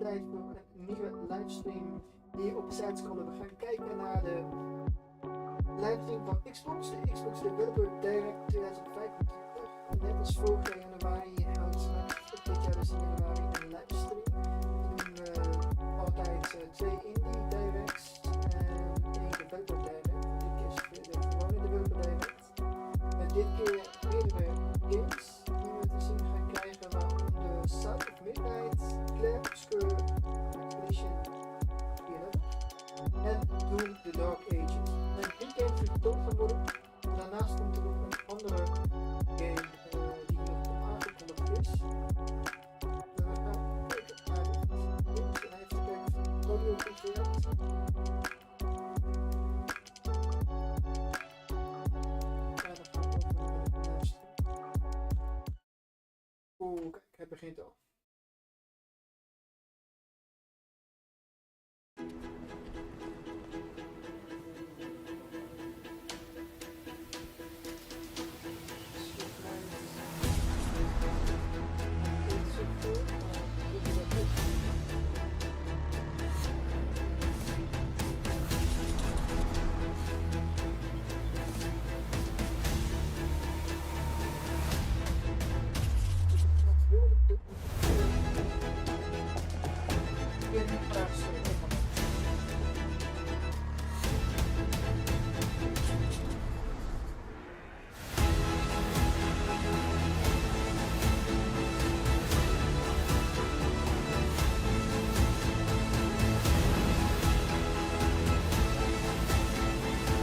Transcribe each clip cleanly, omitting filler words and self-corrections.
Tijd voor een nieuwe livestream hier op SideScroller. We gaan kijken naar de livestream van Xbox, de Xbox Developer Direct 2025. Net als vorig januari houdt ze op dit jaar dus in januari een livestream. Die doen altijd 2 indie directs en 1 developer direct. Dit keer is de gewone developer direct. Met dit keer meerdere games die we te zien gaan krijgen, waaronder South of Midnight, Clair Obscur, en Doom the Dark Ages. Met 3 games die getoond gaan worden. Daarnaast komt er nog een andere game die nog aangekondigd is. We gaan kijken naar de games en even kijken of het audio goed werkt. Oeh, kijk, hij begint al.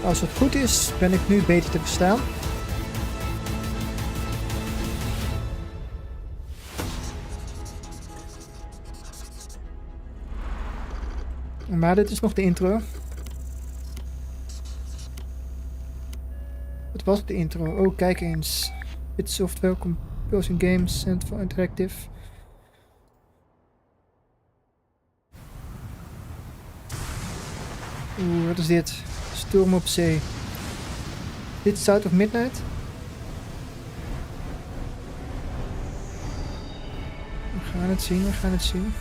Als het goed is, ben ik nu beter te verstaan. Maar dit is nog de intro. Het was de intro. Oh, kijk eens. Dit is Software Composing Games Center Interactive. Oeh, wat is dit? Storm op zee. Dit is South of Midnight. We gaan het zien, we gaan het zien.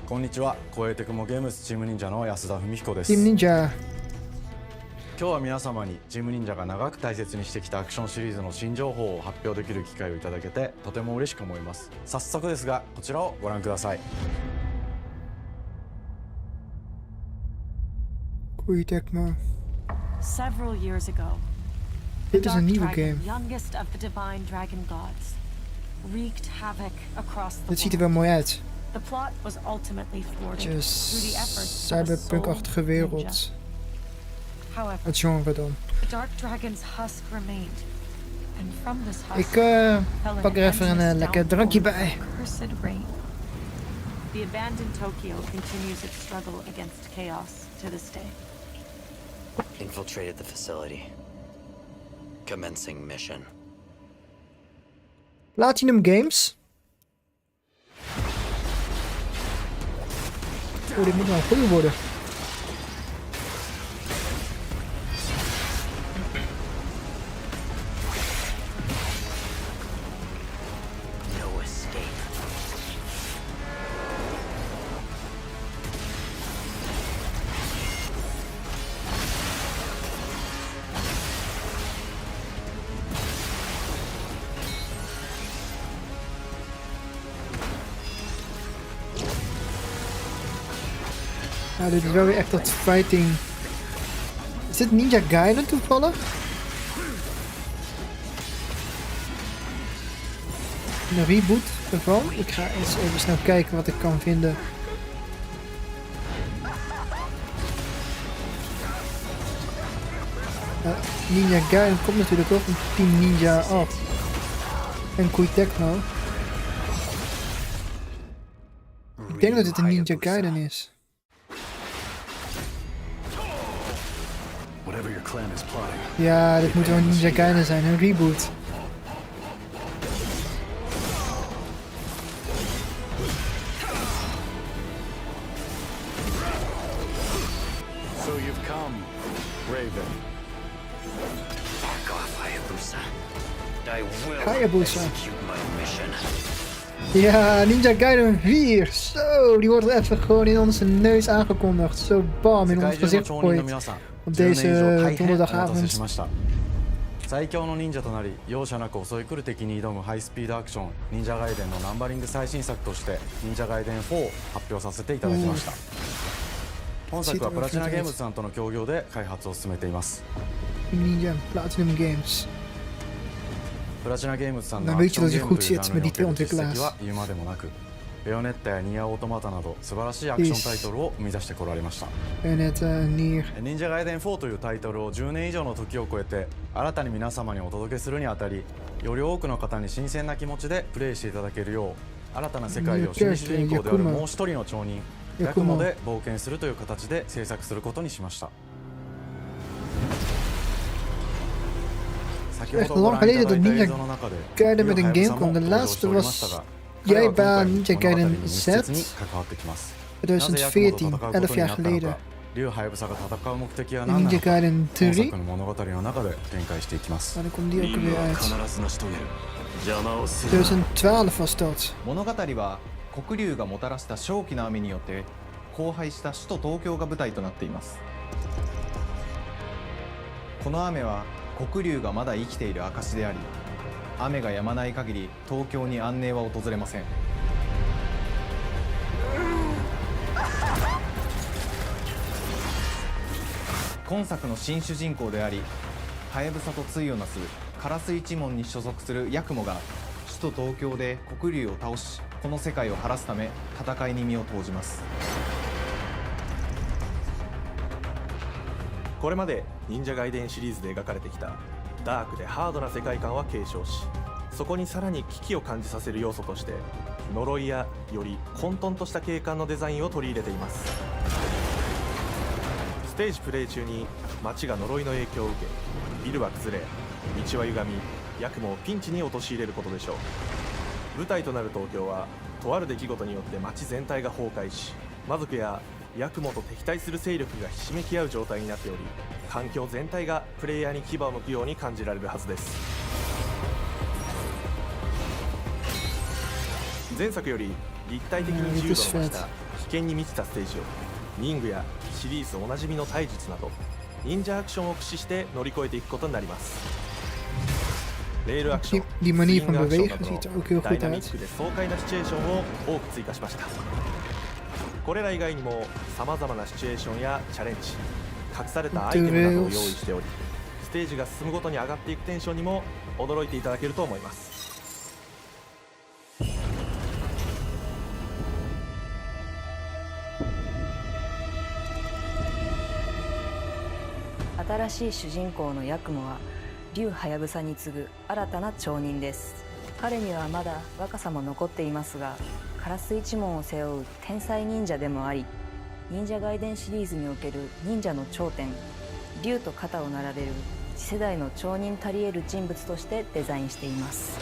Konnichiwa, 超えてくもゲームスチーム忍者の安田文彦です。 Team Ninja. 今日は皆様にチーム忍者が長く大切にしてきたアクションシリーズの新情報を発表できる機会をいただけてとても嬉しく思います。早速ですがこちらをご覧ください。Goeie techno. Several years ago, Dit is een nieuwe dragon, game. youngest of the divine dragon gods, wreaked havoc across the Dit ziet er world. wel mooi uit. The plot was ultimately thwarted through the efforts of a Cyberpunk-achtige sole wereld. ninja. However, Het genre dan. the dark dragon's husk remained, and from this husk Ik fell pak er even een endless lekker downpour drankje of bij. cursed rain. The abandoned Tokyo continues its struggle against chaos to this day. Infiltrated the facility. Commencing mission. Platinum Games. Oh, dit moet wel een goeie worden. No escape. Ja, dit is wel weer echt dat fighting. Is dit Ninja Gaiden toevallig? Een reboot ervan. Ik ga eens even snel kijken wat ik kan vinden. Ninja Gaiden komt natuurlijk ook van Team Ninja af. En Koei Techno. Ik denk dat dit een Ninja Gaiden is. Ja, dit moet wel een Ninja Gaiden zijn, een reboot. So you've come, Raven. Back off, Hayabusa. I will Hayabusa. execute my mission. Ja, Ninja Gaiden 4. Zo, die wordt er even gewoon in onze neus aangekondigd. Zo bam, in ons gezicht gegooid. Op deze donderdagavond. 最強の忍者となり容赦なく襲い来る敵に挑むハイスピードアクション忍者ガイデンのナンバリング最新作として忍者ガイデン4を発表させていただきました。本作はプラチナゲームズさんとの協業で開発を進めています。 Ninja Platinum Games. プラチナゲームズさんの Dan アク weet シ je ョン dat ゲ je ーム goed という zit ジャンル met に die おける twee 実績は ontwikkelaars. 言うまでもなくベヨネッタやニアオートマタなど素晴らしいアクションタイトルを生み出してこられました。 Bayonetta, Nier. 忍者ガイデン4というタイトルを10年以上の時を超えて新たに皆様にお届けするにあたりより多くの方に新鮮な気持ちでプレイしていただけるよう新たな世界を新主人公であるもう一人の町人ヤクモで冒険するという形で制作することにしました。先ほどご覧いただいた映像の中で Gaiden met een game kwam. De laatste was jij bij Ninja Gaiden Z 2014, 11 jaar geleden. 竜ハヤブサが戦う目的は En 何な Ninja のか Gaiden 本 3. 作の物語の中で展開していきます。 Wanneer komt die ook weer uit? 必ず成し遂げる。邪魔をする。 2012 was dat. 物語は黒竜がもたらした正気な雨によって荒廃した首都東京が舞台となっています。この雨は黒竜がまだ生きている証であり、雨が止まない限り東京に安寧は訪れません。今作の新主人公であり、ハヤブサと対をなす烏水一門に所属するヤクモが首都東京で黒竜を倒し、この世界を晴らすため戦いに身を投じます。これまで忍者ガイデンシリーズで描かれてきたダークでハードな世界観は継承し、そこにさらに危機を感じさせる要素として呪いやより混沌とした景観のデザインを取り入れています。ステージプレイ中に街が呪いの影響を受け、ビルは崩れ、道は歪み、ヤクモをピンチに陥れることでしょう。舞台となる東京はとある出来事によって街全体が崩壊し、魔族やヤクモと敵対する勢力がひしめき合う状態になっており、環境全体がプレイヤーに牙を向くように感じられるはずです。前作より立体的に自由度の増した危険に満ちたステージをリングやシリーズおなじみの体術など忍者アクションを駆使して乗り越えていくことになります。レールアクション、 Die manier van スイングアクション bewegen など ziet er ook の heel ダイ goed ナミッ uit. クで爽快なシチュエーションを多く追加しました。これら以外にもさまざまなシチュエーションやチャレンジ、隠されたアイテムなどを用意しており、ステージが進むごとに上がっていくテンションにも驚いていただけると思います。新しい主人公のヤクモは竜ハヤブサに次ぐ新たな町人です。彼にはまだ若さも残っていますが、烏水一門を背負う天才忍者でもあり、忍者ガイデンシリーズにおける忍者の頂点、竜と肩を並べる次世代の町人たり得る人物としてデザインしています。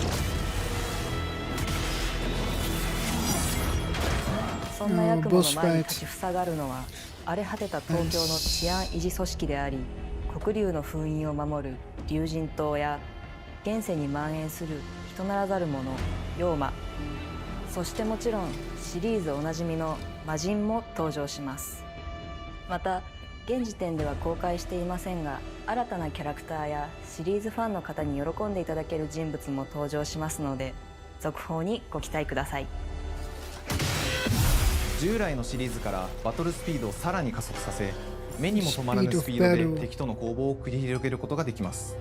そんなヤクモの前に立ちふさがるのは荒れ果てた東京の治安維持組織であり、黒竜の封印を守る竜神島や現世に蔓延する人ならざる者妖魔、そしてもちろんシリーズおなじみの魔人も登場します。また現時点では公開していませんが、新たなキャラクターやシリーズファンの方に喜んでいただける人物も登場しますので、続報にご期待ください。従来のシリーズからバトルスピードをさらに加速させ、目にも止まらぬスピードで敵との攻防を繰り広げることができます。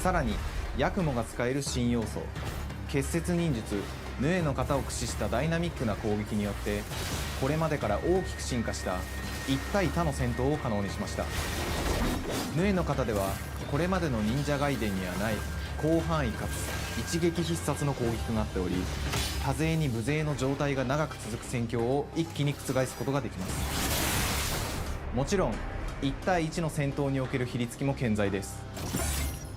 さらにヤクモが使える新要素、結節忍術ヌエの型を駆使したダイナミックな攻撃によって、これまでから大きく進化した1対他の戦闘を可能にしました。ヌエの型ではこれまでの忍者ガイデンにはない広範囲かつ一撃必殺の攻撃となっており、多勢に無勢の状態が長く続く戦況を一気に覆すことができます。もちろん1対1の戦闘における比率きも健在です。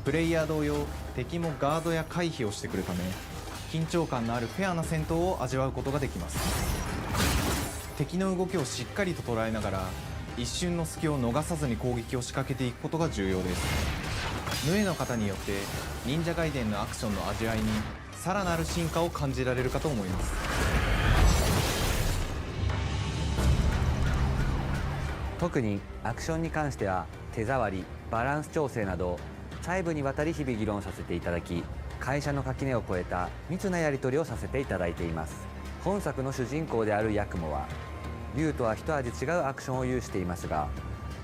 プレイヤー同様、敵もガードや回避をしてくるため、緊張感のあるフェアな戦闘を味わうことができます。敵の動きをしっかりと捉えながら一瞬の隙を逃さずに攻撃を仕掛けていくことが重要です。ヌエの方によって忍者ガイデンのアクションの味わいにさらなる進化を感じられるかと思います。特にアクションに関しては手触り、バランス調整など細部にわたり日々議論させていただき、会社の垣根を越えた密なやり取りをさせていただいています。本作の主人公であるヤクモは竜とは一味違うアクションを有していますが、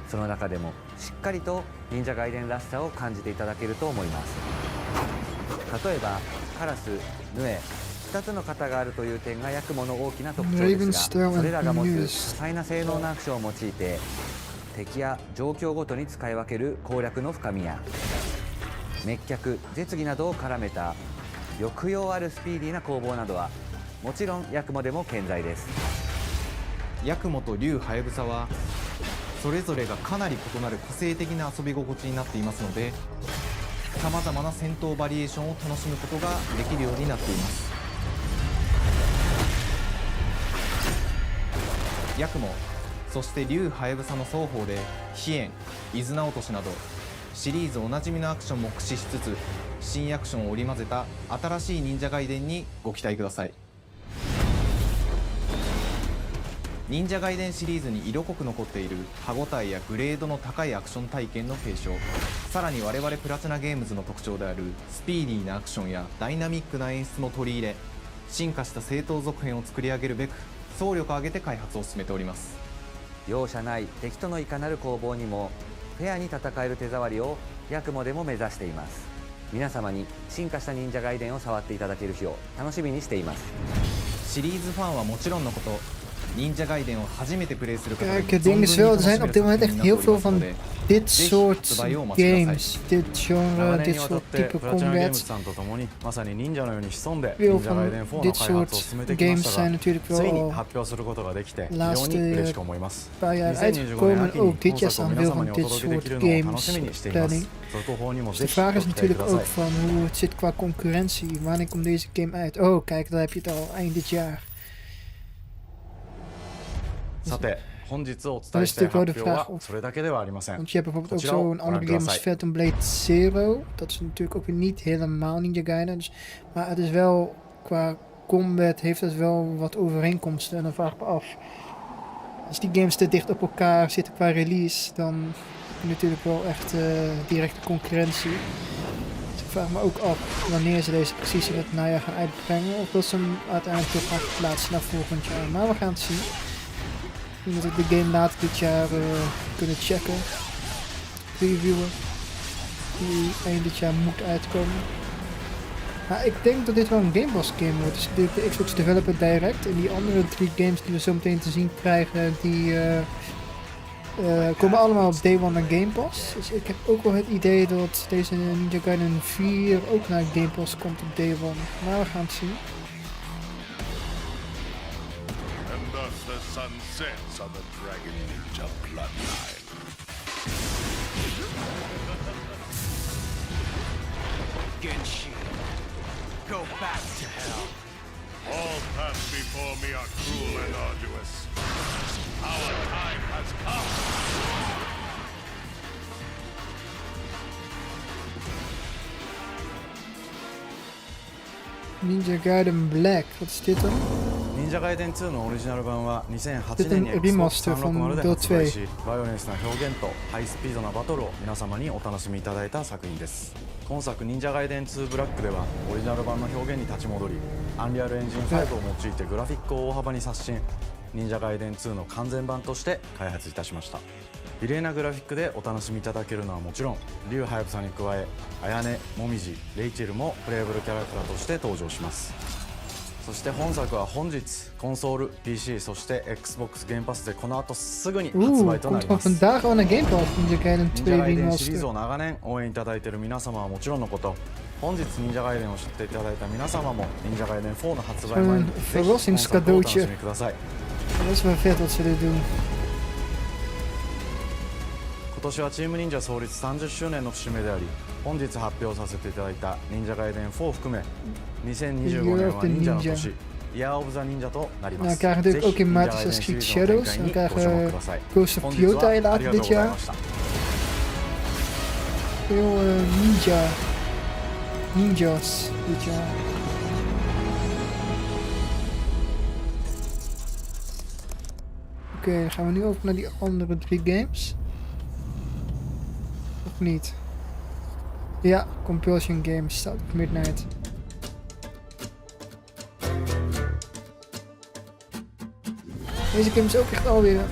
その中でもしっかりと忍者ガイデンらしさを感じていただけると思います。例えばカラス、ヌエ、2つの型があるという点がヤクモの大きな特徴ですが、それらが持つ多彩な性能のアクションを用いて敵や状況ごとに使い分ける攻略の深みや滅却、絶技などを絡めた抑揚あるスピーディーな攻防などはもちろんヤクモでも健在です。ヤクモと竜はやぶさはそれぞれがかなり異なる個性的な遊び心地になっていますので、さまざまな戦闘バリエーションを楽しむことができるようになっています。ヤクモ、そして竜はやぶさの双方で飛燕、伊豆名落としなどシリーズおなじみのアクションも駆使しつつ新アクションを織り交ぜた新しい忍者ガイデンにご期待ください。忍者ガイデンシリーズに色濃く残っている歯ごたえやグレードの高いアクション体験の継承、さらに我々プラチナゲームズの特徴であるスピーディーなアクションやダイナミックな演出も取り入れ、進化した正当続編を作り上げるべく総力を挙げて開発を進めております。容赦ない敵とのいかなる攻防にもフェアに戦える手触りをヤクモでも目指しています。皆様に進化した忍者ガイデンを触っていただける日を楽しみにしています。シリーズファンはもちろんのこと、忍者ガイデンを初めてプレイする方 Kijk, het ding is wel, er zijn op dit moment echt heel veel van dit soort games, dit genre, dit soort type combat. まさに忍者のように潜んで Veel 忍者ガイ van デン4の dit 開発を soort 進めてきま games した zijn が、 natuurlijk ついに wel 発表することができて非 laatste 常に嬉しく思います。 paar jaar 2025 uitgekomen 年 en 秋に ook dit 本 jaar 作を staan 皆 veel 様 van にお dit 届けで soort きるのを楽 games しみにしています。 planning. 続報にも Dus ぜ de ひ vraag ご is 期待く natuurlijk ださ ook い。 van hoe het zit qua concurrentie. Wanneer komt deze game uit? Oh, kijk, daar heb je het al, eind dit jaar. さて、本日お伝えしたい発表はそれだけではありません。 Want je hebt bijvoorbeeld ook こちらを zo'n ご覧 andere くだ game さ als い。 Phantom Blade Zero. Dat is natuurlijk ook weer niet helemaal Ninja Gaiden. Dus, maar het is wel, qua combat heeft het wel wat overeenkomsten. En dan vraag ik me af, als die games te dicht op elkaar zitten qua release, dan heb je natuurlijk wel echt directe concurrentie. Dus ik vraag me ook af wanneer ze deze precies in het najaar gaan uitbrengen. Of dat ze hem uiteindelijk toch gaan verplaatsen naar volgend jaar. Maar we gaan het zien. Ik denk dat we de game later dit jaar kunnen checken. Reviewen. Die eind dit jaar moet uitkomen. Maar ik denk dat dit wel een Game Pass game wordt. Dus de Xbox Developer Direct en die andere 3 games die we zo meteen te zien krijgen, die komen allemaal op Day 1 naar Game Pass. Dus ik heb ook wel het idee dat deze Ninja Gaiden 4 ook naar Game Pass komt op Day 1. Maar we gaan het zien. And thus the sun sets on the Dragon Ninja bloodline. Genshi, go back to hell. All paths before me are cruel and arduous. Our time has come. Ninja Gaiden Black, wat is dit dan? 忍者ガイデン2のオリジナル版は2008 Dit 年に een Xbox remaster van 360で deel 発売し、 2. バイオレンスな表現とハイスピードなバトルを皆様にお楽しみいただいた作品です。今作忍者ガイデン2ブラックではオリジナル版の表現に立ち戻り、アンリアルエンジン5を用いてグラフィックを大幅に刷新、忍者ガイデン2の完全版として開発いたしました。美麗なグラフィックでお楽しみいただけるのはもちろん、竜はやぶさに加え、綾音、もみじ、レイチェルもプレイブルキャラクターとして登場します。そして本作は本日コンソール、PC、そして Xbox ゲームパスでこの後すぐに発売となります。 Vandaag al naar Game Pass, Ninja Gaiden 忍者ガイデンシリー Remaster. ズを長年応援いただいている皆様はもちろんのこと、本日忍者ガイデンを知っていただいた皆様も忍者ガイデン4の発売前にぜひ本作をお楽しみください。 Dat is wel vet wat ze dit doen. 今年はチーム忍者創立30周年の節目であり、本日発表させていただいた忍者ガイデン4を含め2025年は忍者の年、イヤーオブザ忍者となりま Nou, す。 we krijgen natuurlijk ook in maart Assassin's Creed Shadows. En we krijgen Ghost of Kyoto later dit jaar. Veel ninjas dit jaar. Oké, dan gaan we nu over naar die andere 3 games. Of niet? Ja, Compulsion Games staat op Midnight. Deze game is ook echt alweer een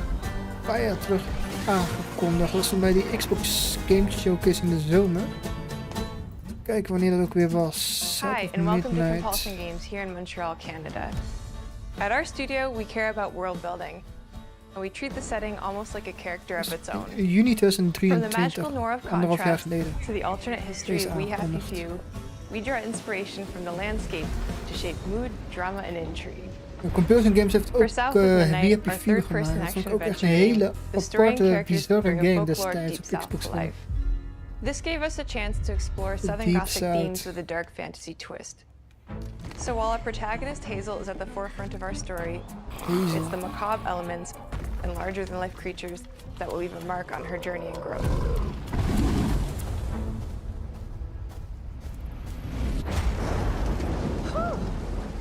paar jaar terug aangekondigd. Dat was toen bij die Xbox Game Showcase in de zomer. Kijken wanneer dat ook weer was. Hi, and welcome to Compulsion Games here in Montreal, Canada. At our studio, we care about world building. And we treat the setting almost like a character of its own. Juni From the 2023, magical lore of anderhalf jaar contrast geleden. to the alternate history we have to view, we draw inspiration from the landscape to shape mood, drama, and intrigue. Compulsion Games heeft ook South of Midnight, Happy our Fever third-person gemaakt. Dat vond ik ook echt action een hele adventure game, the story and aparte, characters bizarre bring a game folklore destijds deep op south Xbox to One. life. This gave us a chance to explore Southern deep Gothic south. themes with a dark fantasy twist. So while our protagonist Hazel is at the forefront of our story, it's the macabre elements and larger-than-life creatures that will leave a mark on her journey and growth.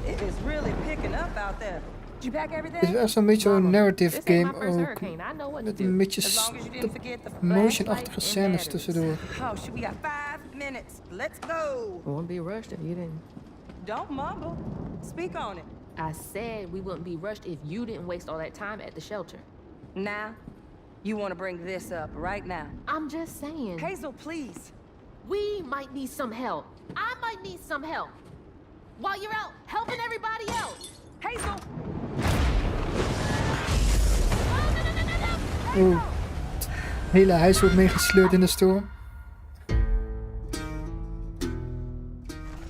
It is really picking up out there. Did you pack everything? Het is echt zo'n beetje zo'n narrative game ook. Met een beetje motion-achtige scènes tussendoor. Oh, shit, we got 5 minutes. Let's go. Won't be rushed if you didn't. Don't mumble. Speak on it. I said we wouldn't be rushed if you didn't waste all that time at the shelter. Now, you want to bring this up right now. I'm just saying. Hazel, please. We might need some help. I might need some help. While you're out helping everybody else. Hazel! Oeh. Hele huis wordt meegesleurd in de storm.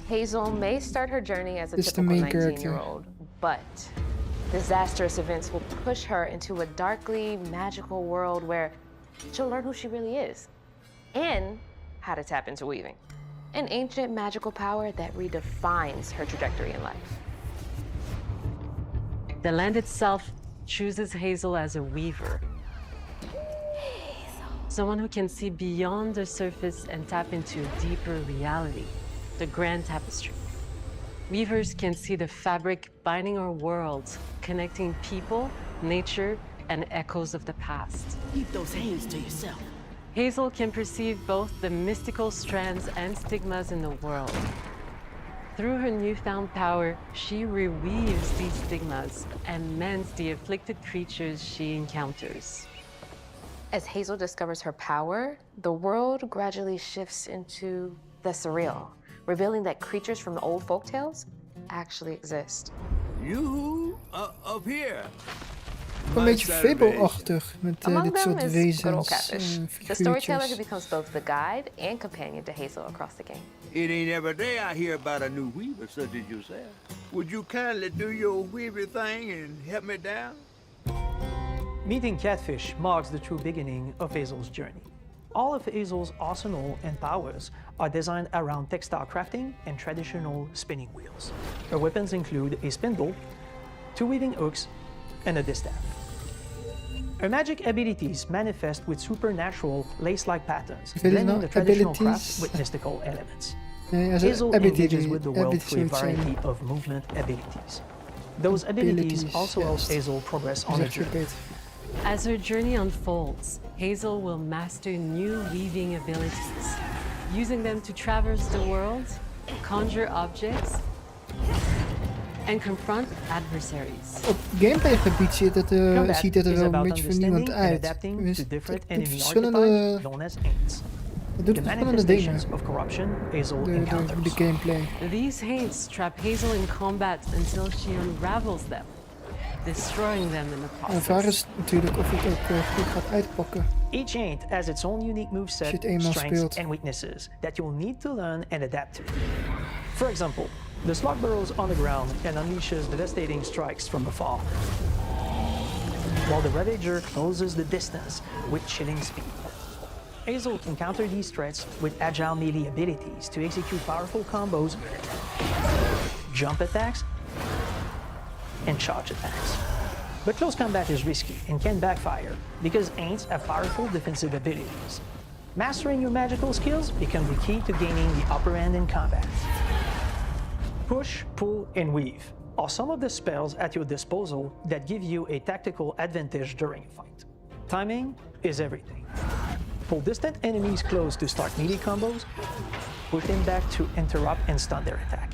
Hazel may start her journey as a This is the typical main character. 19-year-old, but disastrous events will push her into a darkly magical world where she'll learn who she really is and how to tap into weaving, an ancient magical power that redefines her trajectory in life. The land itself chooses Hazel as a weaver. Someone who can see beyond the surface and tap into a deeper reality, the grand tapestry. Weavers can see the fabric binding our world, connecting people, nature, and echoes of the past. Keep those hands to yourself. Hazel can perceive both the mystical strands and stigmas in the world. Through her newfound power, she reweaves these stigmas and mends the afflicted creatures she encounters. As Hazel discovers her power, the world gradually shifts into the surreal, revealing that creatures from the old folktales actually exist. You up here? Een beetje fabelachtig met Among dit them soort is wezens, good old Catfish, the storyteller who figuurtjes. becomes both the guide and companion to Hazel across the game. It ain't every day I hear about a new weaver such as yourself. Would you kindly do your weaver thing and help me down? Meeting Catfish marks the true beginning of Hazel's journey. All of Hazel's arsenal and powers are designed around textile crafting and traditional spinning wheels. Her weapons include a spindle, 2 weaving hooks, and a distaff. Her magic abilities manifest with supernatural lace-like patterns, blending the traditional craft with mystical elements. Hazel engages with the world through a variety of movement abilities. Those abilities also help Hazel progress on her journey. As her journey unfolds, Hazel will master new weaving abilities, using them to traverse the world, conjure objects, and confront adversaries. Op gameplaygebied ziet het er wel een beetje vernieuwend uit. Het doet verschillende dingen door de gameplay. These haints trap Hazel in combat until she unravels them, destroying them in the De process. vraag is natuurlijk of het ook goed gaat uitpakken. Each haint has its own unique moveset, Shit, eenmaal strengths, speelt. and weaknesses that you'll need to learn and adapt to. For example, the slug burrows on the ground and unleashes devastating strikes from afar, while the Ravager closes the distance with chilling speed. Hazel can counter these threats with agile melee abilities to execute powerful combos, jump attacks, and charge attacks. But close combat is risky and can backfire because aints have powerful defensive abilities. Mastering your magical skills becomes the key to gaining the upper hand in combat. Push, pull, and weave are some of the spells at your disposal that give you a tactical advantage during a fight. Timing is everything. Pull distant enemies close to start melee combos, push them back to interrupt and stun their attack.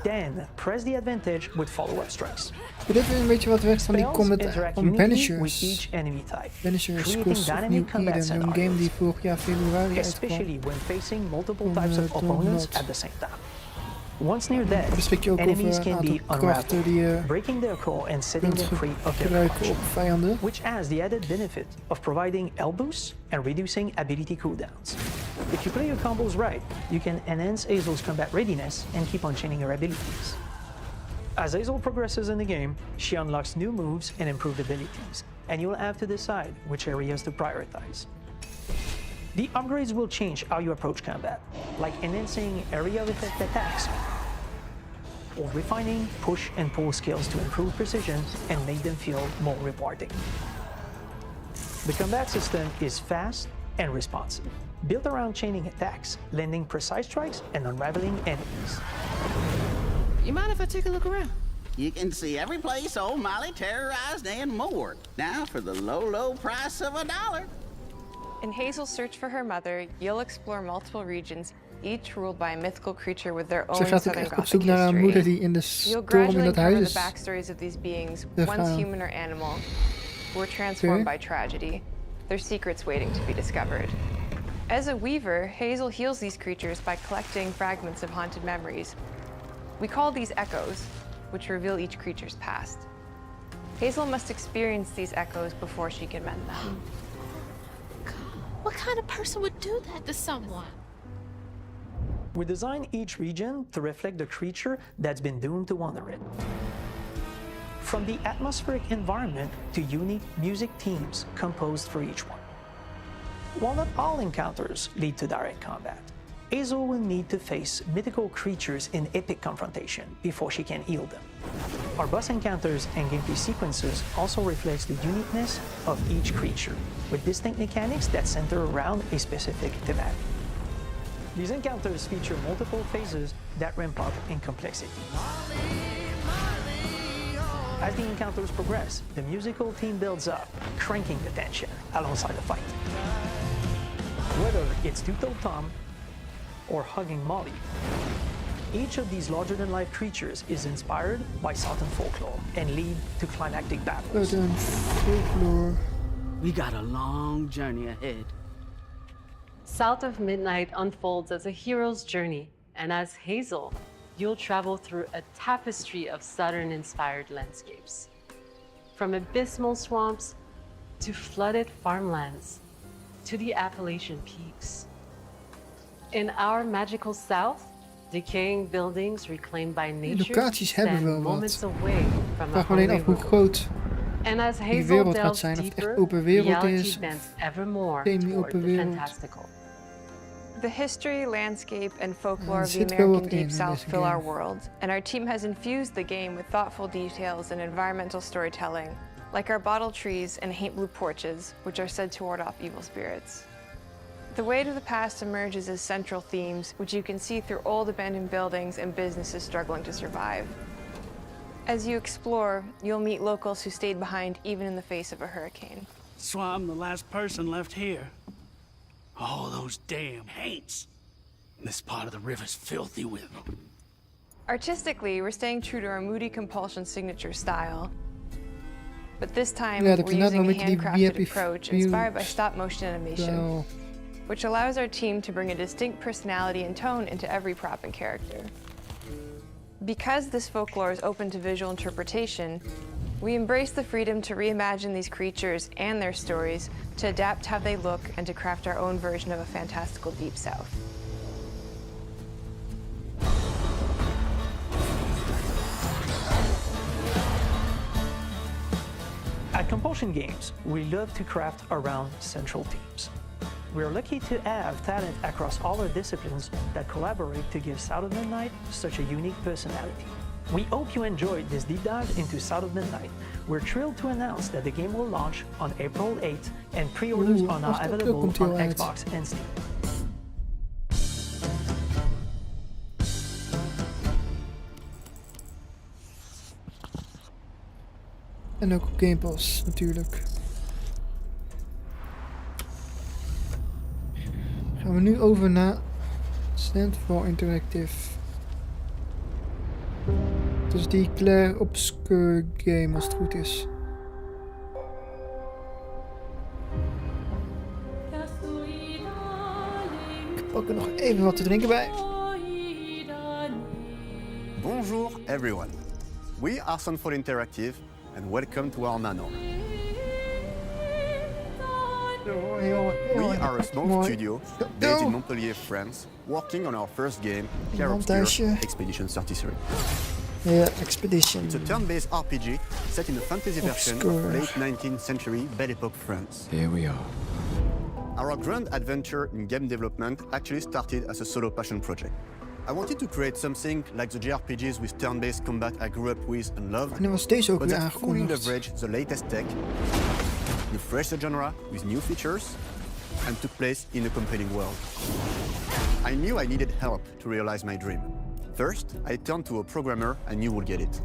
Then press the advantage with follow-up strikes. Dit is een beetje wat weg van die comment van Banishers. Banishers kost opnieuw Eden, een game die vorig jaar februari uitkwam. Especially when facing multiple types of opponents at the same time. Once near death, enemies can be unraveled, breaking their core and setting them free of their clutch, which has the added benefit of providing L boosts and reducing ability cooldowns. If you play your combos right, you can enhance Hazel's combat readiness and keep on chaining her abilities. As Hazel progresses in the game, she unlocks new moves and improved abilities, and you'll have to decide which areas to prioritize. The upgrades will change how you approach combat, like enhancing area of effect attacks, or refining push and pull skills to improve precision and make them feel more rewarding. The combat system is fast and responsive, built around chaining attacks, landing precise strikes, and unraveling enemies. You mind if I take a look around? You can see every place old Molly terrorized and more. Now for the low, low price of $1. In Hazel's search for her mother, you'll explore multiple regions, each ruled by a mythical creature with their own Southern Gothic history. You'll gradually uncover the backstories of these beings, once human or animal, who were transformed by tragedy, their secrets waiting to be discovered. As a weaver, Hazel heals these creatures by collecting fragments of haunted memories. We call these echoes, which reveal each creature's past. Hazel must experience these echoes before she can mend them. What kind of person would do that to someone? We design each region to reflect the creature that's been doomed to wander it. From the atmospheric environment to unique music themes composed for each one. While not all encounters lead to direct combat, Hazel will need to face mythical creatures in epic confrontation before she can heal them. Our boss encounters and gameplay sequences also reflects the uniqueness of each creature, with distinct mechanics that center around a specific thematic. These encounters feature multiple phases that ramp up in complexity. As the encounters progress, the musical theme builds up, cranking the tension alongside the fight. Whether it's Two-Toed Tom or hugging Molly, each of these larger-than-life creatures is inspired by Southern folklore and lead to climactic battles. Southern folklore. We got a long journey ahead. South of Midnight unfolds as a hero's journey, and as Hazel, you'll travel through a tapestry of Southern-inspired landscapes. From abysmal swamps to flooded farmlands to the Appalachian peaks. In our magical South, decaying buildings reclaimed by nature locaties hebben wel moments wat. away from Vraag alleen af hoe groot and as die Hazel wereld gaat delves zijn. Of het echt deeper, open wereld reality is. bends ever more Semi-open toward the wereld. fantastical. The history, landscape, and folklore of the zit wel wat American in Deep South deze fill our game. world, and our team has infused the game with thoughtful details and environmental storytelling, like our bottle trees and haint blue porches, which are said to ward off evil spirits. The weight of the past emerges as central themes, which you can see through old abandoned buildings and businesses struggling to survive. As you explore, you'll meet locals who stayed behind even in the face of a hurricane. So I'm the last person left here. All those damn haints. This part of the river's filthy with them. Artistically, we're staying true to our moody compulsion signature style. But this time, Ja, dat we're is net using wel a een beetje die handcrafted approach inspired by views. stop-motion animation, Zo. which allows our team to bring a distinct personality and tone into every prop and character. Because this folklore is open to visual interpretation, we embrace the freedom to reimagine these creatures and their stories, to adapt how they look, and to craft our own version of a fantastical Deep South. At Compulsion Games, we love to craft around central themes. We're lucky to have talent across all our disciplines that collaborate to give South of Midnight such a unique personality. We hope you enjoyed this deep dive into South of Midnight. We're thrilled to announce that the game will launch on April 8th and pre-orders are now available on Xbox and Steam. En ook op Game Pass natuurlijk. Gaan we nu over naar Stand for Interactive. Dat is die Clair Obscur game als het goed is. Ik pak er nog even wat te drinken bij. Bonjour everyone. We are Stand for Interactive and welcome to our manor. We are a small studio based in Montpellier, France, working on our first game, Clair Obscur Expedition 33. Yeah, Expedition. It's a turn-based RPG set in a fantasy version of late 19th century Belle Époque France. Here we are. Our grand adventure in game development actually started as a solo passion project. I wanted to create something like the JRPGs with turn-based combat I grew up with and loved, En was deze ook but weer that fully aangekondigd. leveraged the latest tech, refreshed the genre with new features, and took place in a compelling world. I knew I needed help to realize my dream. First, I turned to a programmer I knew would get it.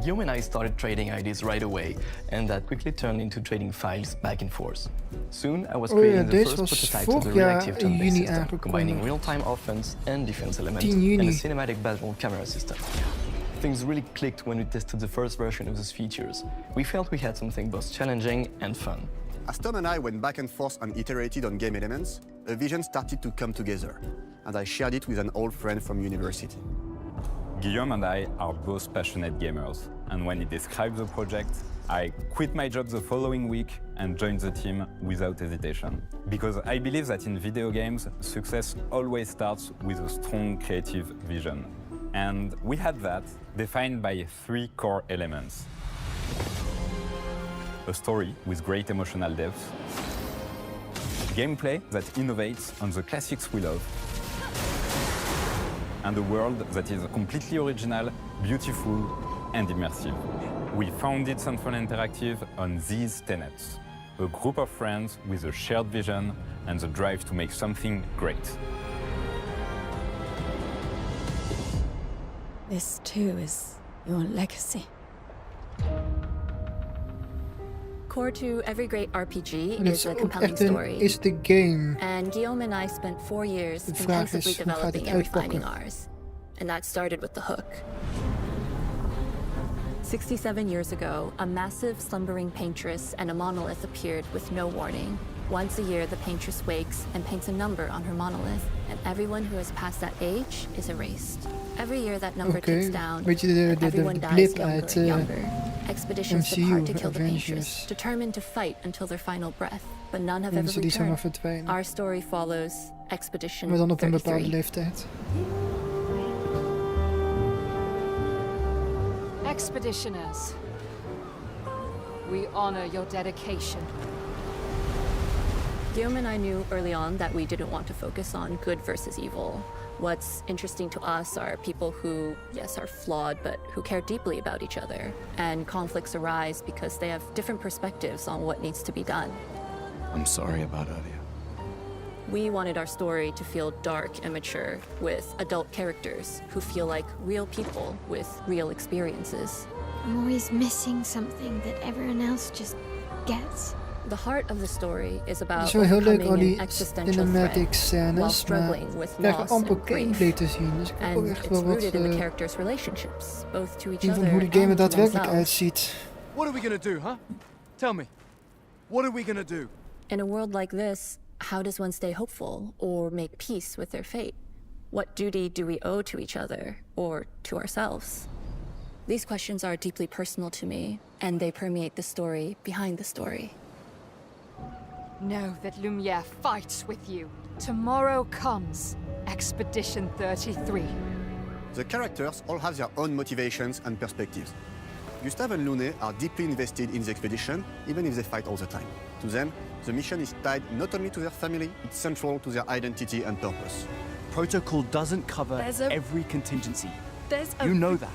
Guillaume and I started trading ideas right away, and that quickly turned into trading files back and forth. Soon, I was creating the first prototype of the reactive turn-based system, combining real-time offense and defense elements, and a cinematic battle camera system. Things really clicked when we tested the first version of those features. We felt we had something both challenging and fun. As Tom and I went back and forth and iterated on game elements, a vision started to come together, and I shared it with an old friend from university. Guillaume and I are both passionate gamers, and when he described the project, I quit my job the following week and joined the team without hesitation. Because I believe that in video games, success always starts with a strong creative vision. And we had that, defined by 3 core elements. A story with great emotional depth, gameplay that innovates on the classics we love, and a world that is completely original, beautiful, and immersive. We founded Stand for Interactive on these tenets. A group of friends with a shared vision and the drive to make something great. This too is your legacy. Core to every great RPG is a compelling story. Is the game. And Guillaume and I spent 4 years intensively developing and refining ours. And that started with the hook. 67 years ago, a massive slumbering paintress and a monolith appeared with no warning. Once a year, the paintress wakes and paints a number on her monolith, and everyone who has passed that age is erased. Every year that number ticks down, and everyone dies younger and younger. Expeditions depart to kill the paintress, determined to fight until their final breath, but none have ever returned. Our story follows Expedition 33. Maar dan op een bepaalde leeftijd. Expeditioners, we honor your dedication. Guillaume and I knew early on that we didn't want to focus on good versus evil. What's interesting to us are people who, yes, are flawed, but who care deeply about each other. And conflicts arise because they have different perspectives on what needs to be done. I'm sorry about earlier. We wanted our story to feel dark and mature, with adult characters who feel like real people with real experiences. I'm always missing something that everyone else just gets. The heart of the story is about Het is wel heel leuk al overcoming die an existential cinematic threat scènes, while maar struggling with we krijgen loss amper and grief. gameplay te zien. Dus ik heb ook And echt it's wel wat rooted in the characters' relationships, both to each zien other van hoe de game er and to daadwerkelijk themselves. uitziet. What are we gonna do, huh? Tell me. What are we gonna do? In a world like this, how does one stay hopeful or make peace with their fate? What duty do we owe to each other or to ourselves? These questions are deeply personal to me, and they permeate the story behind the story. Know that Lumiere fights with you. Tomorrow comes Expedition 33. The characters all have their own motivations and perspectives. Gustave and Lune are deeply invested in the expedition, even if they fight all the time. To them, the mission is tied not only to their family, it's central to their identity and purpose. Protocol doesn't cover every contingency. There's a... You know that.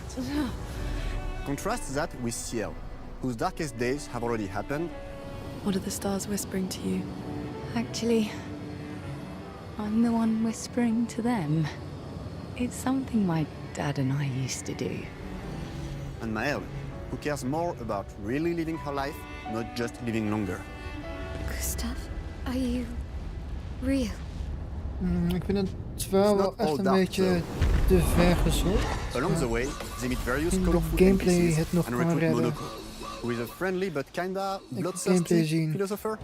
Contrast that with Ciel, whose darkest days have already happened. What are the stars whispering to you? Actually, I'm the one whispering to them. It's something my dad and I used to do. And Maëlle, who cares more about really living her life, not just living longer. Gustav, are you real? Ik vind het verhaal wel echt een beetje te ver gezocht. Along the way, they meet various In de colorful gameplay NPC's het nog and kan recruit redden. Monoko, who is a friendly but kinda gameplay bloodthirsty zien. philosopher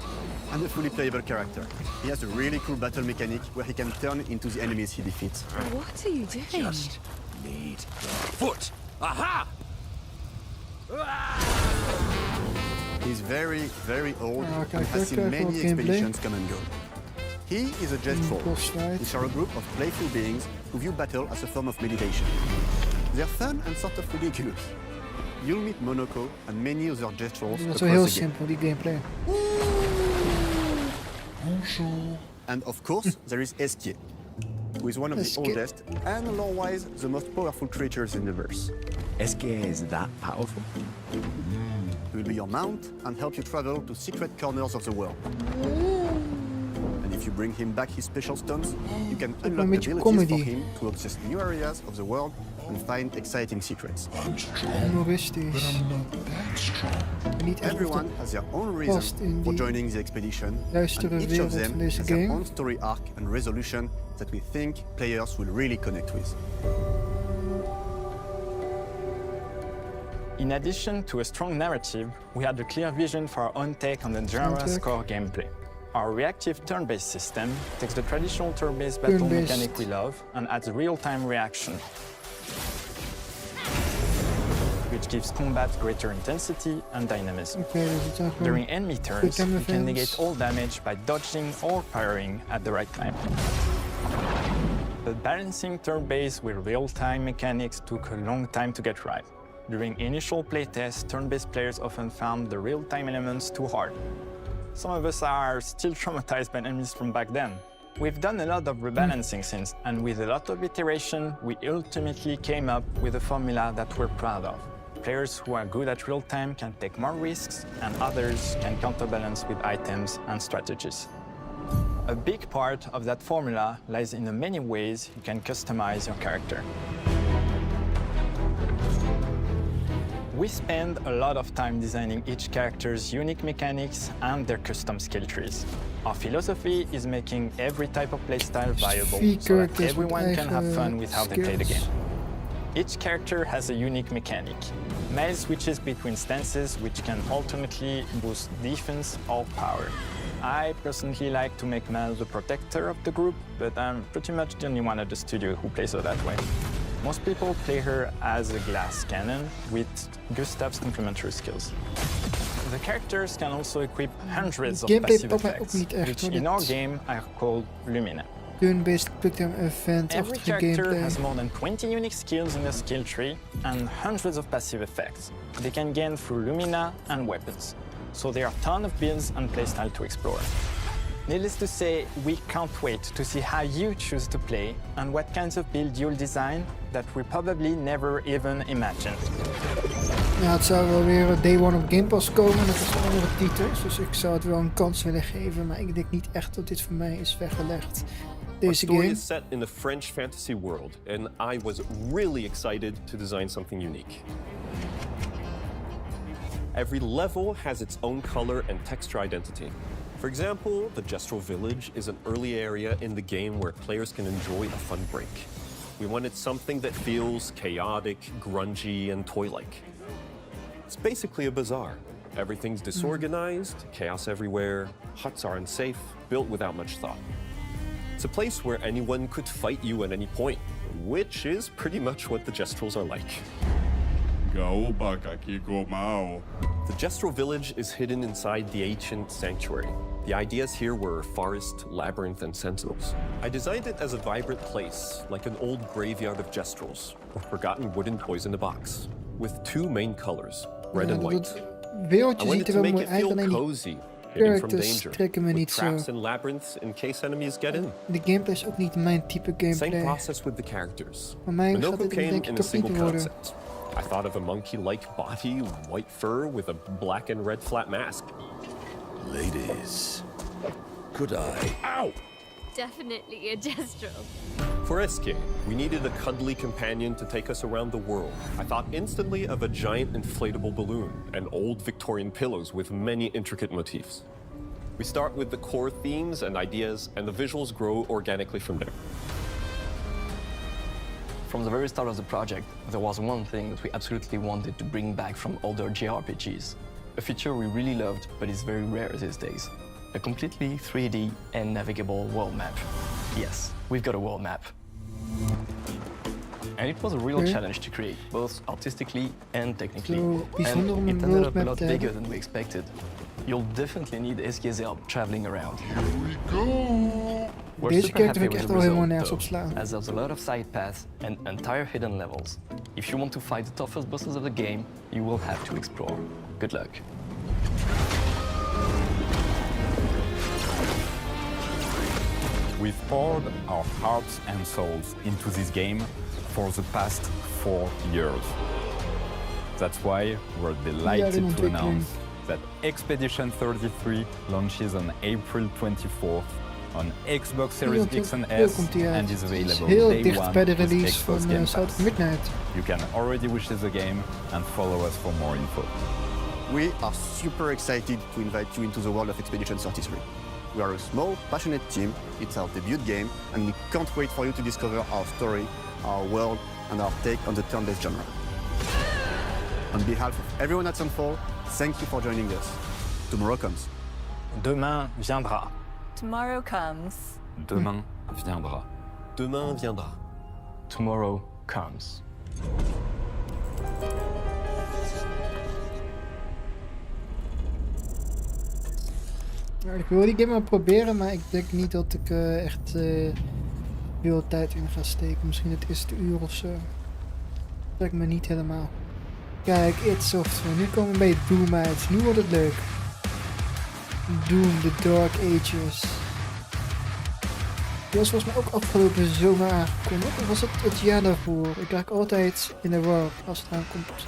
and a fully playable character. He has a really cool battle mechanic where he can turn into the enemies he defeats. What are you doing? Just need the foot. Aha! He's very, very old kijk, and has seen kijk, many wat gameplay. expeditions come and go. He is a jest troll, Postfight. which are a group of playful beings who view battle as a form of meditation. They're fun and sort of ridiculous. You'll meet Monoko and many other jest trolls Dat is across wel heel the game. simpel, die gameplay. And of course, there is Eskier, who is one of the Eskier. oldest and lore-wise the most powerful creatures in the verse. Eskier is that powerful? He will be your mount and help you travel to secret corners of the world. And if you bring him back his special stones, you can een unlock beetje abilities for comedy. him to access new areas of the world and find exciting secrets. Humoristisch. Niet echt Everyone has their own past reason in for die joining the expedition, duistere and each wereld of van them deze has their game. own story arc and resolution that we think players will really connect with. In addition to a strong narrative, we had a clear vision for our own take on the genre's core gameplay. Our reactive turn-based system takes the traditional turn-based battle Turn-based. mechanic we love and adds real-time reaction, which gives combat greater intensity and dynamism. Oké, dus het zijn gewoon During enemy turns, quick time you can events. negate all damage by dodging or parrying at the right time. But balancing turn-based with real-time mechanics took a long time to get right. During initial playtests, turn-based players often found the real-time elements too hard. Some of us are still traumatized by enemies from back then. We've done a lot of rebalancing since, and with a lot of iteration, we ultimately came up with a formula that we're proud of. Players who are good at real-time can take more risks, and others can counterbalance with items and strategies. A big part of that formula lies in the many ways you can customize your character. We spend a lot of time designing each character's unique mechanics and their custom skill trees. Our philosophy is making every type of playstyle viable so that everyone can have fun with how they play the game. Each character has a unique mechanic. Maëlle switches between stances which can ultimately boost defense or power. I personally like to make Maëlle the protector of the group, but I'm pretty much the only one at the studio who plays her that way. Most people play her as a glass cannon with Gustav's complementary skills. The characters can also equip hundreds of Gameplay passive pakt mij ook effects, niet echt, which hoor, in our dit. game are called Lumina. Turn-based quick-time Every event-achtige character gameplay. has more than 20 unique skills in their skill tree and hundreds of passive effects they can gain through Lumina and weapons. So there are a ton of builds and playstyle to explore. Needless to say, we can't wait to see how you choose to play and what kinds of build you'll design that we probably never even imagined. Ja, het zou wel weer Day One op Game Pass komen, net als andere titels. Dus ik zou het wel een kans willen geven, maar ik denk niet echt dat dit voor mij is weggelegd. Our Deze story game. is set in the French fantasy world, and I was really excited to design something unique. Every level has its own color and texture identity. For example, the Gestural Village is an early area in the game where players can enjoy a fun break. We wanted something that feels chaotic, grungy, and toy-like. It's basically a bazaar. Everything's disorganized, chaos everywhere, huts are unsafe, built without much thought. It's a place where anyone could fight you at any point, which is pretty much what the Gestrals are like. The Gestral Village is hidden inside the ancient sanctuary. The ideas here were forest, labyrinth, and sentinels. I designed it as a vibrant place, like an old graveyard of Gestrals, or forgotten wooden toys in a box, with two main colors, red and white. I Wereldje wanted ziet er to wel make mooi it uit, feel alleen die cozy, hidden from Characters danger, trekken me with niet zo. traps and labyrinths in case enemies get in. De gameplay is ook niet mijn type Same gameplay. process with the characters. Voor mij gaat Minoko dit came denk in ik a toch niet single te worden. concept. I thought of a monkey-like body, white fur with a black and red flat mask. Ladies, could I? Ow! Definitely a destro. For Eske, we needed a cuddly companion to take us around the world. I thought instantly of a giant inflatable balloon and old Victorian pillows with many intricate motifs. We start with the core themes and ideas, and the visuals grow organically from there. From the very start of the project, there was one thing that we absolutely wanted to bring back from older JRPGs. A feature we really loved, but is very rare these days. A completely 3D and navigable world map. Yes, we've got a world map. And it was a real challenge to create, both artistically and technically. And it ended up a lot bigger than we expected. You'll definitely need Eske's help traveling around. We're Deze super character happy vind ik with echt the wel helemaal result, nergens though, op slaan. as there's a lot of side paths and entire hidden levels. If you want to fight the toughest bosses of the game, you will have to explore. Good luck. We've poured our hearts and souls into this game for the past 4 years. That's why we're delighted to announce that Expedition 33 launches on April 24th on Xbox Series X and S and is available day one with Xbox Game Pass. You can already wishlist the game and follow us for more info. We are super excited to invite you into the world of Expedition 33. We are a small, passionate team, it's our debut game, and we can't wait for you to discover our story, our world, and our take on the turn-based genre. On behalf of everyone at Sunfall, thank you for joining us. Tomorrow comes. Demain viendra. Tomorrow comes. Demain viendra. Demain viendra. Tomorrow comes. Nou, ik wil die game wel proberen, maar ik denk niet dat ik echt veel tijd in ga steken. Misschien het eerste uur of zo. Dat trekt me niet helemaal. Kijk, id Software. Nu komen we bij Doom uit. Nu wordt het leuk. Doom, The Dark Ages. Die was volgens mij ook afgelopen zomer aangekondigd. Of was het het jaar daarvoor? Ik raak altijd in de war als het aankomt.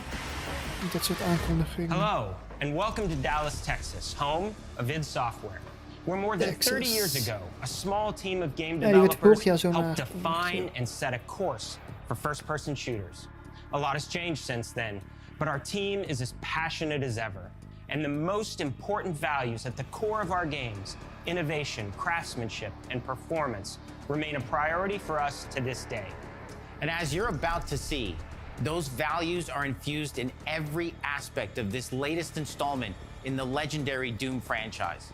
Met dat soort aankondigingen. Hello, and welcome to Dallas, Texas, home of id Software. Where more than 30 years ago, a small team of game developers helped define and set a course for first-person shooters. A lot has changed since then, but our team is as passionate as ever. And the most important values at the core of our games, innovation, craftsmanship, and performance, remain a priority for us to this day. And as you're about to see, those values are infused in every aspect of this latest installment in the legendary Doom franchise.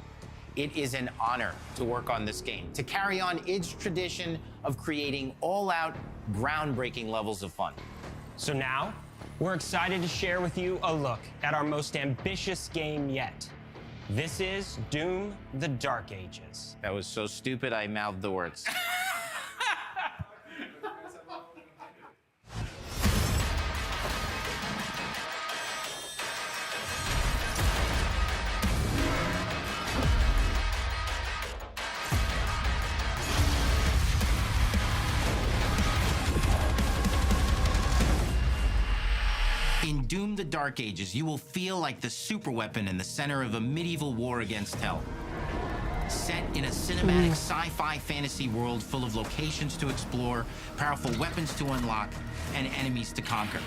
It is an honor to work on this game, to carry on its tradition of creating all-out, groundbreaking levels of fun. So now, we're excited to share with you a look at our most ambitious game yet. This is Doom: The Dark Ages. That was so stupid I mouthed the words. In Doom: The Dark Ages, you will feel like the superweapon in the center of a medieval war against hell. Set in a cinematic sci-fi fantasy world full of locations to explore, powerful weapons to unlock, and enemies to conquer.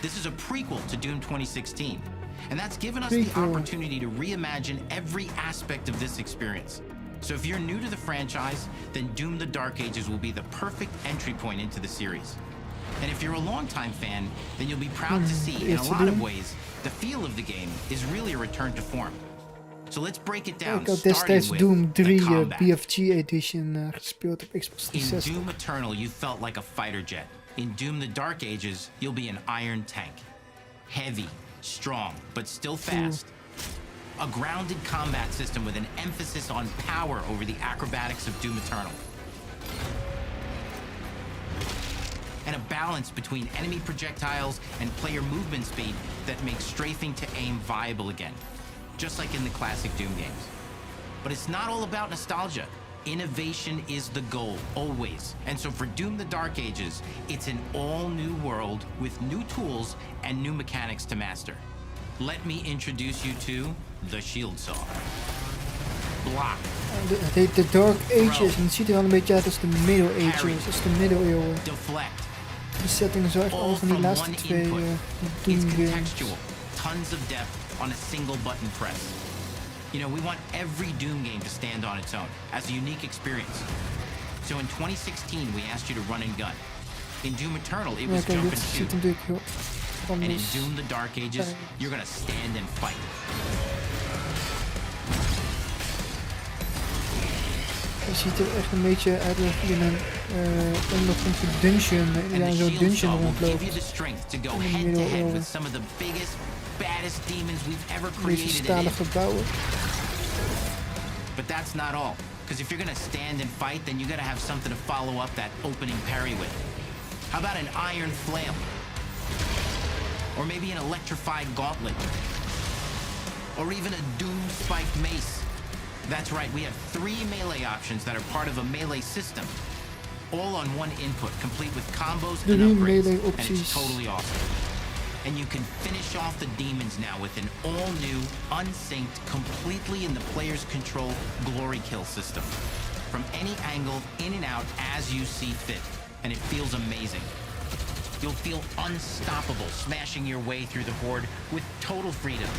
This is a prequel to Doom 2016, and that's given us the opportunity to reimagine every aspect of this experience. So if you're new to the franchise, then Doom: The Dark Ages will be the perfect entry point into the series. And if you're a longtime fan, then you'll be proud to see, in a lot of ways, the feel of the game is really a return to form. So let's break it down, Ik had destijds Doom 3 BFG Edition gespeeld op Xbox 360. In Doom Eternal, you felt like a fighter jet. In Doom: The Dark Ages, you'll be an iron tank. Heavy, strong, but still fast. A grounded combat system with an emphasis on power over the acrobatics of Doom Eternal. And a balance between enemy projectiles and player movement speed that makes strafing to aim viable again, just like in the classic Doom games. But it's not all about nostalgia. Innovation is the goal, always. And so for Doom the Dark Ages, it's an all-new world with new tools and new mechanics to master. Let me introduce you to the Shield Saw. Block. Het heet de Dark Ages en het ziet er wel een beetje uit als de Middle Ages, als de middeleeuwen. Deflect. De setting is wel echt al van die laatste twee Doom games. Tons of depth on a single button press. You know, we want every Doom game to stand on its own as a unique experience. So in 2016, we asked you to run and gun. In Doom Eternal, it was jump and shoot. And in Doom the Dark Ages, you're gonna stand and fight. Het ziet er echt een beetje uit alsof je in een ondergrondse dungeon, ja, zo'n dungeon rondloopt. In de middeleeuwen. Deze stalen gebouwen. But that's not all. Because if you're gonna stand and fight, then you gotta have something to follow up that opening parry with. How about an iron flail? Or maybe an electrified gauntlet? Or even a Doom spiked mace? That's right, we have 3 melee options that are part of a melee system. All on one input, complete with combos and upgrades. And it's totally awesome. And you can finish off the demons now with an all-new, unsynced, completely in the player's control glory kill system. From any angle, in and out, as you see fit. And it feels amazing. You'll feel unstoppable, smashing your way through the horde with total freedom.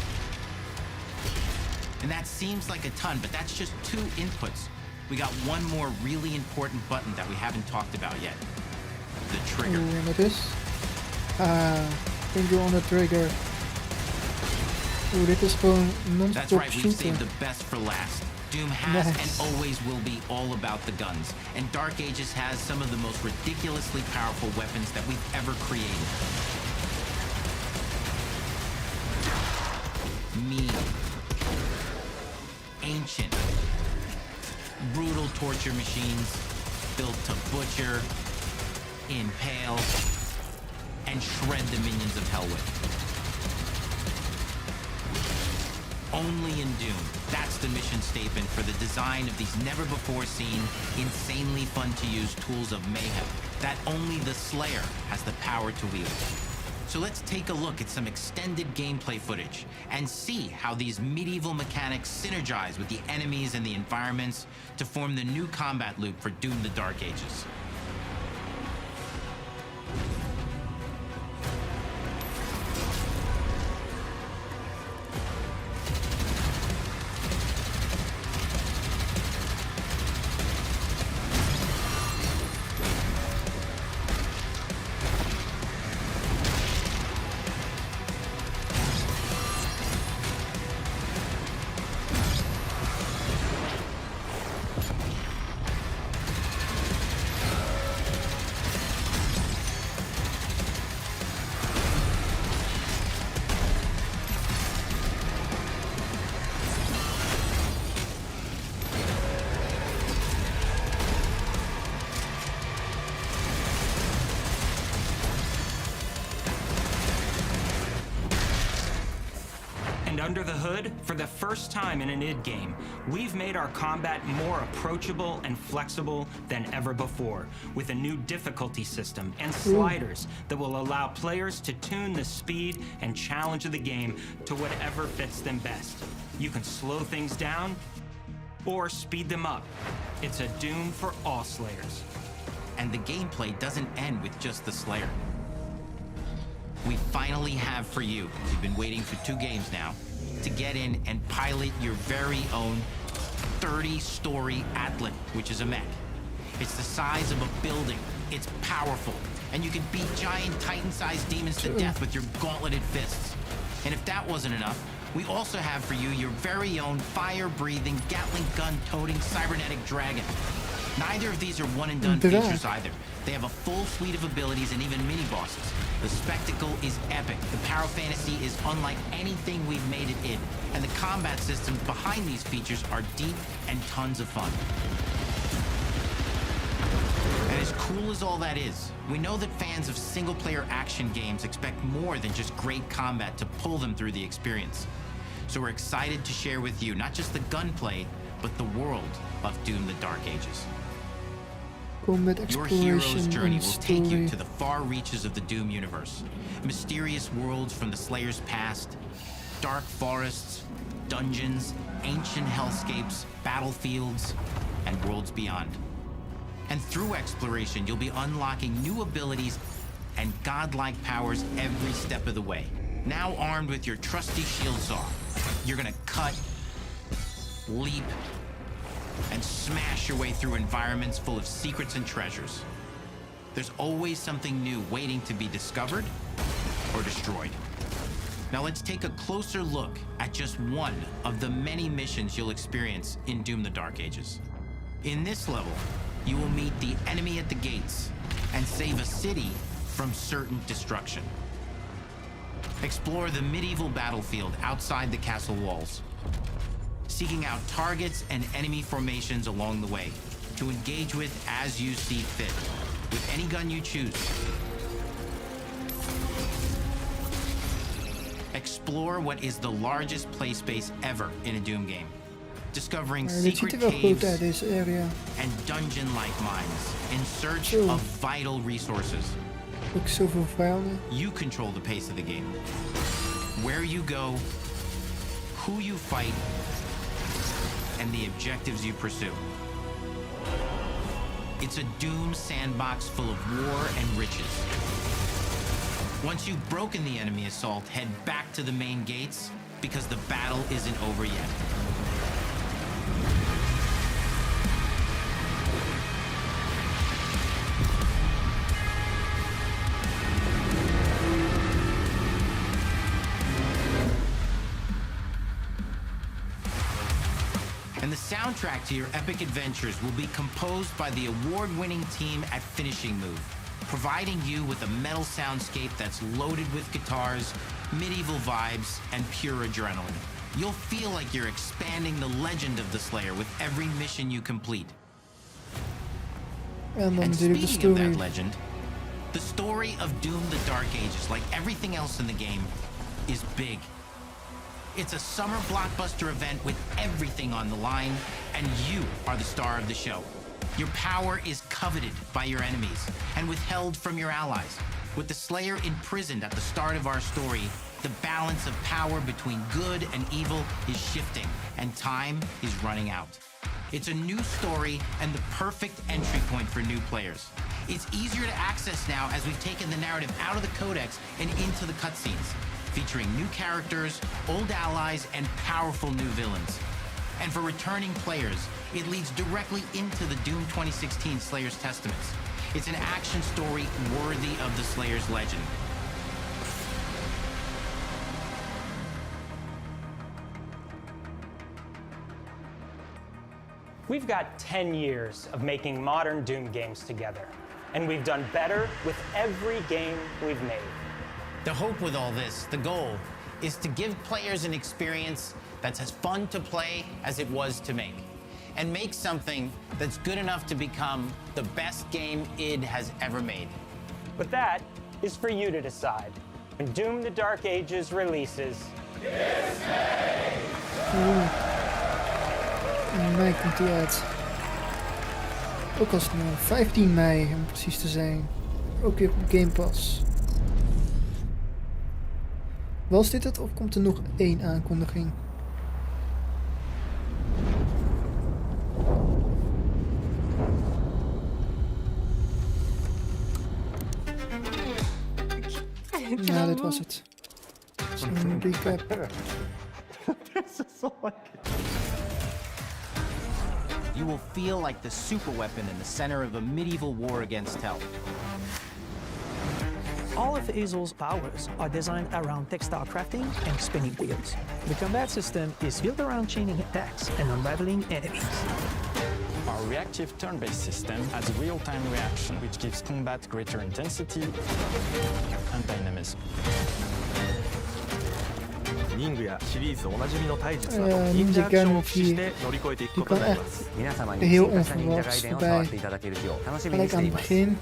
And that seems like a ton, but that's just 2 inputs. We got one more really important button that we haven't talked about yet. The trigger. En dat is? Finger on the trigger. Dit is gewoon non-stop That's right, we've shooten. saved the best for last. Doom has and always will be all about the guns. And Dark Ages has some of the most ridiculously powerful weapons that we've ever created. Mean. Ancient. Brutal torture machines built to butcher, impale, and shred the minions of hell with. Only in Doom, that's the mission statement for the design of these never-before-seen, insanely fun-to-use tools of mayhem that only the Slayer has the power to wield. So let's take a look at some extended gameplay footage and see how these medieval mechanics synergize with the enemies and the environments to form the new combat loop for Doom the Dark Ages. Under the hood, for the first time in an id game, we've made our combat more approachable and flexible than ever before, with a new difficulty system and sliders that will allow players to tune the speed and challenge of the game to whatever fits them best. You can slow things down or speed them up. It's a Doom for all Slayers. And the gameplay doesn't end with just the Slayer. We finally have for you, you've been waiting for 2 games now, to get in and pilot your very own 30-story Atlan, which is a mech. It's the size of a building, it's powerful, and you can beat giant Titan-sized demons to death with your gauntleted fists. And if that wasn't enough, we also have for you your very own fire-breathing, Gatling gun-toting cybernetic dragon. Neither of these are one-and-done features either. They have a full suite of abilities and even mini-bosses. The spectacle is epic. The Power Fantasy is unlike anything we've made it in. And the combat systems behind these features are deep and tons of fun. And as cool as all that is, we know that fans of single-player action games expect more than just great combat to pull them through the experience. So we're excited to share with you not just the gunplay, but the world of Doom: The Dark Ages. Combat Your hero's exploration journey and will take you story. to the far reaches of the Doom universe. Mysterious worlds from the Slayer's past, dark forests, dungeons, ancient hellscapes, battlefields, and worlds beyond. And through exploration, you'll be unlocking new abilities and godlike powers every step of the way. Now armed with your trusty shield saw, you're gonna cut, leap, and smash your way through environments full of secrets and treasures. There's always something new waiting to be discovered or destroyed. Now let's take a closer look at just one of the many missions you'll experience in Doom: The Dark Ages. In this level, you will meet the enemy at the gates and save a city from certain destruction. Explore the medieval battlefield outside the castle walls, seeking out targets and enemy formations along the way to engage with as you see fit, with any gun you choose. Explore what is the largest play space ever in a Doom game, discovering Dit ziet secret er wel goed caves uit, deze area. and dungeon-like mines in search of vital resources. Ook zoveel vijanden. You control the pace of the game. Where you go, who you fight, and the objectives you pursue. It's a Doom sandbox full of war and riches. Once you've broken the enemy assault, head back to the main gates because the battle isn't over yet. And the soundtrack to your epic adventures will be composed by the award-winning team at Finishing Move, providing you with a metal soundscape that's loaded with guitars, medieval vibes, and pure adrenaline. You'll feel like you're expanding the legend of the Slayer with every mission you complete. And speaking of story. that legend, the story of Doom: The Dark Ages, like everything else in the game, is big. It's a summer blockbuster event with everything on the line, and you are the star of the show. Your power is coveted by your enemies and withheld from your allies. With the Slayer imprisoned at the start of our story, the balance of power between good and evil is shifting, and time is running out. It's a new story and the perfect entry point for new players. It's easier to access now as we've taken the narrative out of the codex and into the cutscenes, featuring new characters, old allies, and powerful new villains. And for returning players, it leads directly into the Doom 2016 Slayer's Testaments. It's an action story worthy of the Slayer's legend. We've got 10 years of making modern Doom games together, and we've done better with every game we've made. The hope with all this, the goal, is to give players an experience that's as fun to play as it was to make, and make something that's good enough to become the best game id has ever made. But that is for you to decide. When Doom: The Dark Ages releases... In mei komt hij uit. Ook als het nou 15 mei om precies te zijn. Ook weer op Game Pass. Was dit het of komt er nog één aankondiging? Ja, dit was het. Zo'n recap. You will feel like the superweapon in the center of a medieval war against hell. All of Hazel's powers are designed around textile crafting and spinning wheels. The combat system is built around chaining attacks and unraveling enemies. Our reactive turn-based system has real-time reaction, which gives combat greater intensity and dynamism. Ninja Gaiden 4. Die kan echt heel onverwachts voorbij. Gelijk aan het begin.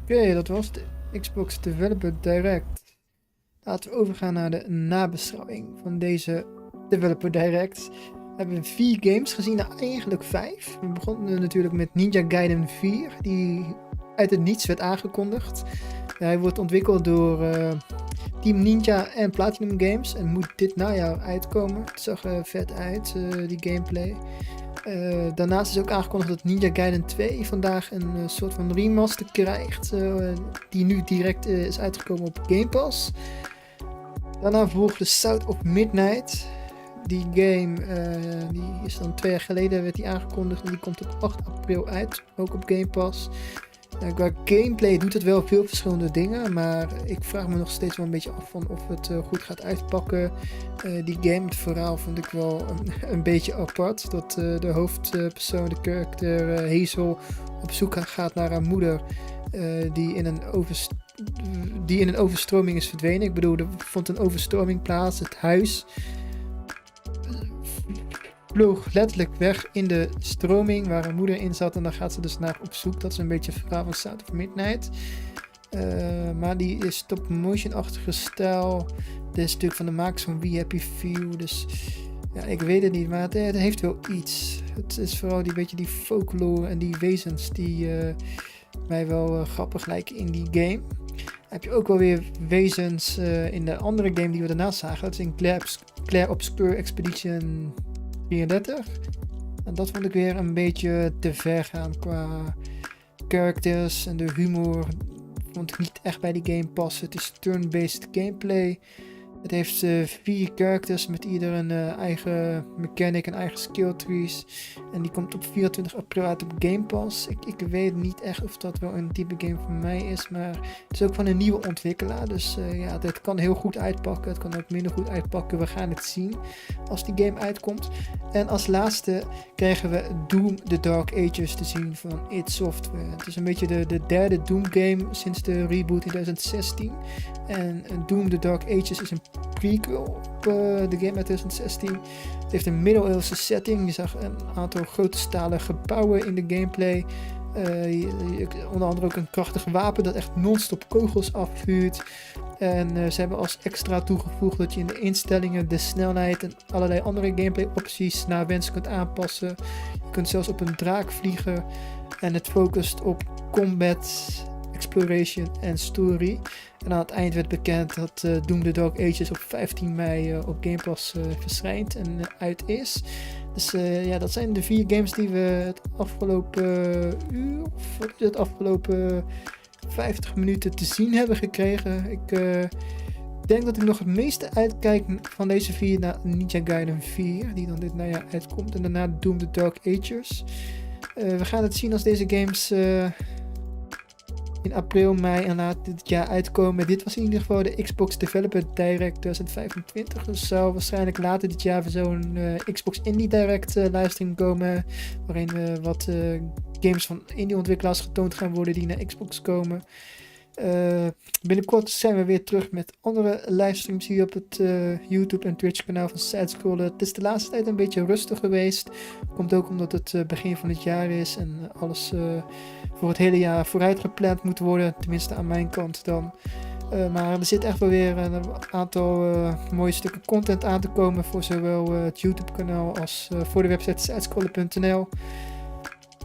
Oké, dat was de Xbox Developer Direct. Laten we overgaan naar de nabeschouwing van deze Developer Direct. We hebben 4 games gezien, nou eigenlijk 5. We begonnen natuurlijk met Ninja Gaiden 4, die uit het niets werd aangekondigd. Hij wordt ontwikkeld door Team Ninja en Platinum Games en moet dit najaar uitkomen. Het zag er vet uit, die gameplay. Daarnaast is ook aangekondigd dat Ninja Gaiden 2 vandaag een soort van remaster krijgt, die nu direct is uitgekomen op Game Pass. Daarna volgde South of Midnight. Die game die is dan 2 jaar geleden werd die aangekondigd en die komt op 8 april uit, ook op Game Pass. Qua gameplay doet het wel veel verschillende dingen, maar ik vraag me nog steeds wel een beetje af van of het goed gaat uitpakken. Die game, het verhaal vond ik wel een beetje apart. Dat de hoofdpersoon, de character Hazel, op zoek gaat naar haar moeder die in een overstroming is verdwenen. Ik bedoel, er vond een overstroming plaats, het huis vloog letterlijk weg in de stroming waar haar moeder in zat en dan gaat ze dus naar op zoek. Dat is een beetje het verhaal van South of Midnight. Maar die is stop-motion-achtige stijl. Dit is natuurlijk van de makers van We Happy Few, dus ja, ik weet het niet, maar het heeft wel iets. Het is vooral die beetje die folklore en die wezens die mij wel grappig lijken in die game. Dan heb je ook wel weer wezens in de andere game die we daarnaast zagen. Dat is in Clair Obscur Expedition 33. En dat vond ik weer een beetje te ver gaan qua characters en de humor. Vond ik niet echt bij die game passen. Het is turn-based gameplay. Het heeft 4 characters met ieder een eigen mechanic en eigen skill trees. En die komt op 24 april uit op Game Pass. Ik weet niet echt of dat wel een type game voor mij is. Maar het is ook van een nieuwe ontwikkelaar. Dus ja, het kan heel goed uitpakken. Het kan ook minder goed uitpakken. We gaan het zien als die game uitkomt. En als laatste krijgen we Doom The Dark Ages te zien van id Software. Het is een beetje de derde Doom game sinds de reboot in 2016. En Doom The Dark Ages is een prequel op de game uit 2016. Het heeft een middeleeuwse setting. Je zag een aantal grote stalen gebouwen in de gameplay. Onder andere ook een krachtig wapen dat echt non-stop kogels afvuurt. En ze hebben als extra toegevoegd dat je in de instellingen de snelheid en allerlei andere gameplay opties naar wens kunt aanpassen. Je kunt zelfs op een draak vliegen. En het focust op combat, exploration en story. En aan het eind werd bekend dat Doom The Dark Ages op 15 mei op Game Pass verschijnt en uit is. Dus ja, dat zijn de 4 games die we het afgelopen uur of het afgelopen 50 minuten te zien hebben gekregen. Ik denk dat ik nog het meeste uitkijk van deze 4 naar Ninja Gaiden 4, die dan dit najaar uitkomt. En daarna Doom The Dark Ages. We gaan het zien als deze games in april, mei en later dit jaar uitkomen. Dit was in ieder geval de Xbox Developer Direct 2025. Dus zou waarschijnlijk later dit jaar zo'n Xbox Indie Direct livestream komen. Waarin wat games van indie ontwikkelaars getoond gaan worden die naar Xbox komen. Binnenkort zijn we weer terug met andere livestreams hier op het YouTube en Twitch kanaal van SideScroller. Het is de laatste tijd een beetje rustig geweest. Komt ook omdat het begin van het jaar is en alles voor het hele jaar vooruit gepland moet worden. Tenminste aan mijn kant dan. Maar er zit echt wel weer een aantal mooie stukken content aan te komen voor zowel het YouTube kanaal als voor de website side-scroller.nl.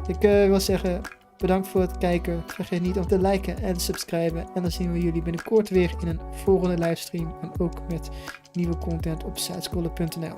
Ik wil zeggen, bedankt voor het kijken. Vergeet niet om te liken en subscriben. En dan zien we jullie binnenkort weer in een volgende livestream. En ook met nieuwe content op sidescroller.nl.